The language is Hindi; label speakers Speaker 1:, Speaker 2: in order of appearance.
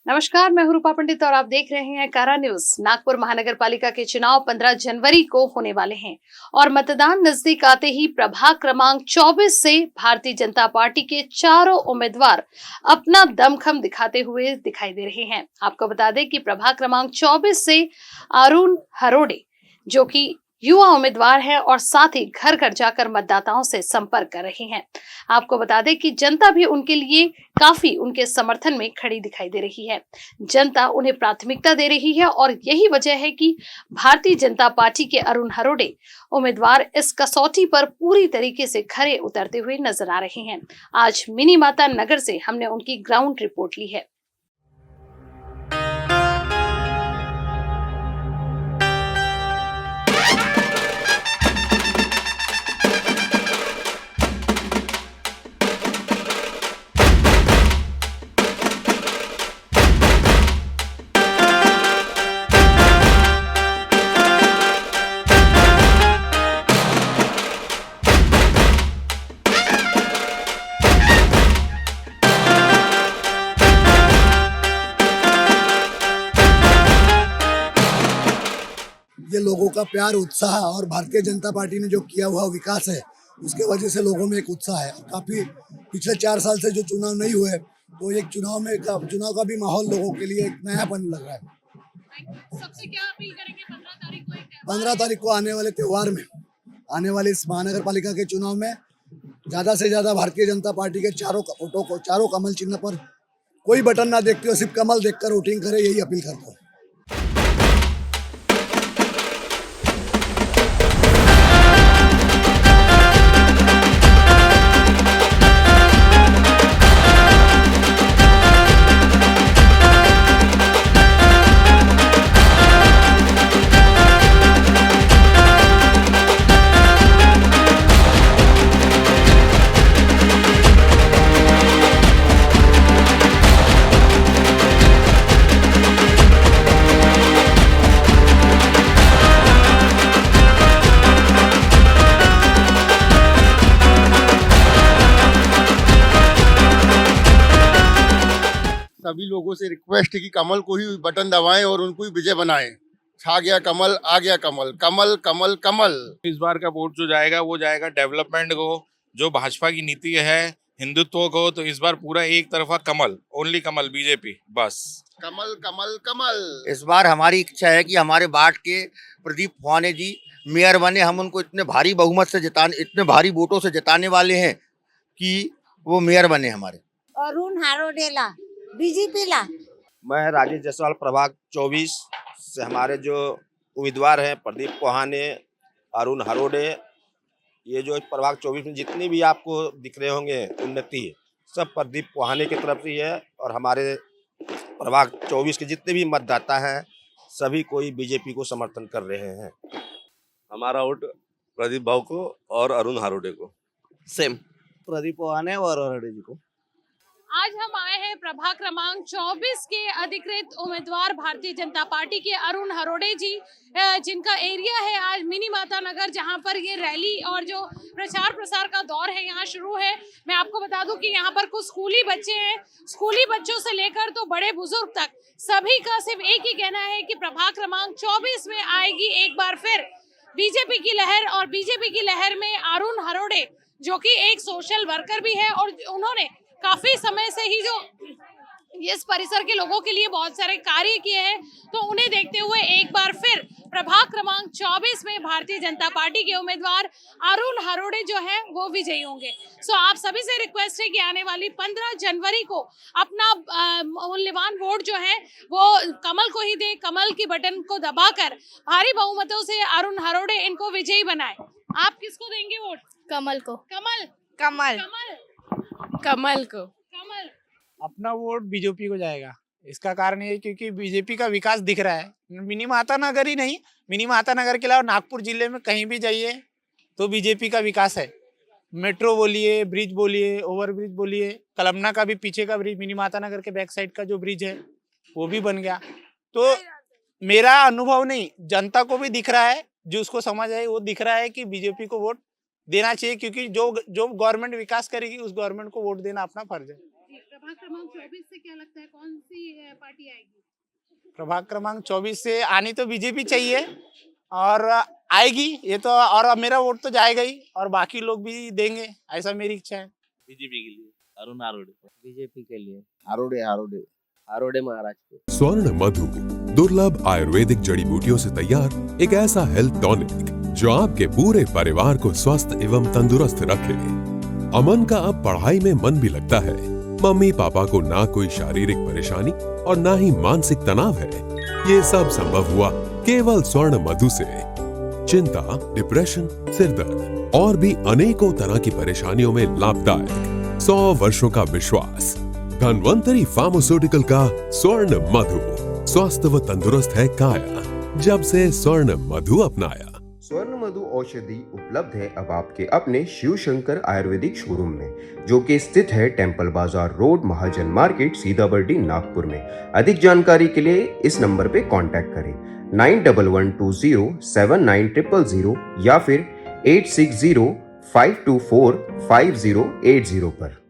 Speaker 1: नमस्कार, मैं हूं रूपा पंडित और आप देख रहे हैं कारा न्यूज। नागपुर महानगर पालिका के चुनाव 15 जनवरी को होने वाले हैं और मतदान नजदीक आते ही प्रभाग क्रमांक 24 से भारतीय जनता पार्टी के चारों उम्मीदवार अपना दमखम दिखाते हुए दिखाई दे रहे हैं। आपको बता दें कि प्रभाग क्रमांक 24 से अरुण हरोड़े, जो कि युवा उम्मीदवार है और साथ ही घर घर जाकर मतदाताओं से संपर्क कर रहे हैं। आपको बता दें कि जनता भी उनके लिए काफी उनके समर्थन में खड़ी दिखाई दे रही है। जनता उन्हें प्राथमिकता दे रही है और यही वजह है कि भारतीय जनता पार्टी के अरुण हरोड़े उम्मीदवार इस कसौटी पर पूरी तरीके से खरे उतरते हुए नजर आ रहे हैं। आज मिनी माता नगर से हमने उनकी ग्राउंड रिपोर्ट ली है।
Speaker 2: ये लोगों का प्यार, उत्साह और भारतीय जनता पार्टी ने जो किया हुआ विकास है उसके वजह से लोगों में एक उत्साह है। काफी पिछले 4 साल से जो चुनाव नहीं हुए तो एक चुनाव का भी माहौल लोगों के लिए एक नयापन लग रहा है।
Speaker 1: सबसे क्या अपील करेंगे
Speaker 2: 15 तारीख को आने वाले त्योहार में, आने वाले इस महानगर पालिका के चुनाव में ज्यादा से ज्यादा भारतीय जनता पार्टी के चारों कमल चिन्ह पर कोई बटन ना देखते हो, सिर्फ कमल देखकर वोटिंग करे, यही अपील करता हूँ।
Speaker 3: सभी लोगों से रिक्वेस्ट है कि कमल को ही बटन दबाएं और उनको ही विजय बनाएं। छा गया कमल, आ गया कमल, कमल कमल कमल।
Speaker 4: इस बार का वोट जो जाएगा वो जाएगा डेवलपमेंट को, जो भाजपा की नीति है हिंदुत्व को। तो इस बार पूरा एक तरफा कमल, ओनली कमल, बीजेपी बस।
Speaker 3: कमल कमल कमल।
Speaker 5: इस बार हमारी इच्छा है कि हमारे वार्ड के प्रदीप फुआने जी मेयर बने। हम उनको इतने भारी बहुमत से इतने भारी वोटों से जिताने वाले हैं कि वो मेयर बने हमारे।
Speaker 6: अरुण हरोड़ेला बीजेपी ला।
Speaker 7: मैं राजेश जायसवाल प्रभाग 24 से हमारे जो उम्मीदवार हैं प्रदीप पोहाने, अरुण हरोड़े, ये जो प्रभाग 24 में जितनी भी आपको दिख रहे होंगे उन्नति सब प्रदीप पोहाने की तरफ से है। और हमारे प्रभाग 24 के जितने भी मतदाता हैं सभी कोई बीजेपी को समर्थन कर रहे हैं।
Speaker 8: हमारा वोट प्रदीप भाव को और अरुण हरोड़े को।
Speaker 7: सेम प्रदीप पोहाने और हरोड़े जी को।
Speaker 1: आज हम आए हैं प्रभाग क्रमांक 24 के अधिकृत उम्मीदवार भारतीय जनता पार्टी के अरुण हरोड़े जी, जिनका एरिया है आज मिनी माता नगर, जहां पर ये रैली और जो प्रचार प्रसार का दौर है यहाँ शुरू है। मैं आपको बता दूं कि यहाँ पर कुछ स्कूली बच्चे हैं, स्कूली बच्चों से लेकर तो बड़े बुजुर्ग तक सभी का सिर्फ एक ही कहना है कि प्रभाग क्रमांक 24 में आएगी एक बार फिर बीजेपी की लहर। और बीजेपी की लहर में अरुण हरोड़े, जो कि एक सोशल वर्कर भी है और उन्होंने काफी समय से ही जो इस परिसर के लोगों के लिए बहुत सारे कार्य किए हैं, तो उन्हें देखते हुए एक बार फिर प्रभाग क्रमांक 24 में भारतीय जनता पार्टी के उम्मीदवार अरुण हरोड़े जो है वो विजयी होंगे। सो आप सभी से रिक्वेस्ट है कि आने वाली 15 जनवरी को अपना मूल्यवान वोट जो है वो कमल को ही दे, कमल की बटन को दबाकर भारी बहुमतों से अरुण हरोड़े इनको विजयी बनाए। आप किसको देंगे वोट?
Speaker 9: कमल को।
Speaker 1: कमल
Speaker 9: कमल
Speaker 1: कमल
Speaker 9: कमल को।
Speaker 1: कमल।
Speaker 10: अपना वोट बीजेपी को जाएगा। इसका कारण ये क्योंकि बीजेपी का विकास दिख रहा है। मिनी माता नगर ही नहीं, मिनी माता नगर के अलावा नागपुर जिले में कहीं भी जाइए तो बीजेपी का विकास है। मेट्रो बोलिए, ब्रिज बोलिए, ओवरब्रिज बोलिए, कलमना का भी पीछे का ब्रिज, मिनी माता नगर के बैक साइड का जो ब्रिज है वो भी बन गया। तो मेरा अनुभव नहीं, जनता को भी दिख रहा है, जो उसको समझ आए वो दिख रहा है कि बीजेपी को वोट देना चाहिए, क्योंकि जो गवर्नमेंट विकास करेगी उस गवर्नमेंट को वोट देना अपना फर्ज है।
Speaker 1: जी, प्रभाग क्रमांक 24 से क्या लगता है कौन सी पार्टी आएगी?
Speaker 10: प्रभाग क्रमांक 24 से आनी तो बीजेपी चाहिए और आएगी ये तो, और मेरा वोट तो जाएगा ही और बाकी लोग भी देंगे, ऐसा मेरी इच्छा है।
Speaker 11: बीजेपी के लिए अरुण हारोड़े,
Speaker 12: बीजेपी के लिए
Speaker 11: हारोड़े हारोड़े
Speaker 12: हारोड़े महाराज को।
Speaker 13: स्वर्ण मधु दुर्लभ आयुर्वेदिक जड़ी बूटियों से तैयार एक ऐसा हेल्थ टॉनिक जो आपके पूरे परिवार को स्वस्थ एवं तंदुरुस्त रखे। अमन का अब पढ़ाई में मन भी लगता है। मम्मी पापा को ना कोई शारीरिक परेशानी और ना ही मानसिक तनाव है। ये सब संभव हुआ केवल स्वर्ण मधु से। चिंता, डिप्रेशन, सिरदर्द और भी अनेकों तरह की परेशानियों में लाभदायक 100 वर्षों का विश्वास। धन्वंतरी फार्मास्यूटिकल का स्वर्ण मधु, स्वस्थ व तंदुरुस्त है काया जब से स्वर्ण मधु अपनाया।
Speaker 14: स्वर्ण मधु औषधि उपलब्ध है अब आपके अपने शिव शंकर आयुर्वेदिक शोरूम में, जो कि स्थित है टेम्पल बाजार रोड, महाजन मार्केट, सीताबर्डी, नागपुर में। अधिक जानकारी के लिए इस नंबर पे कांटेक्ट करें 9112079000 या फिर 8605245080 पर।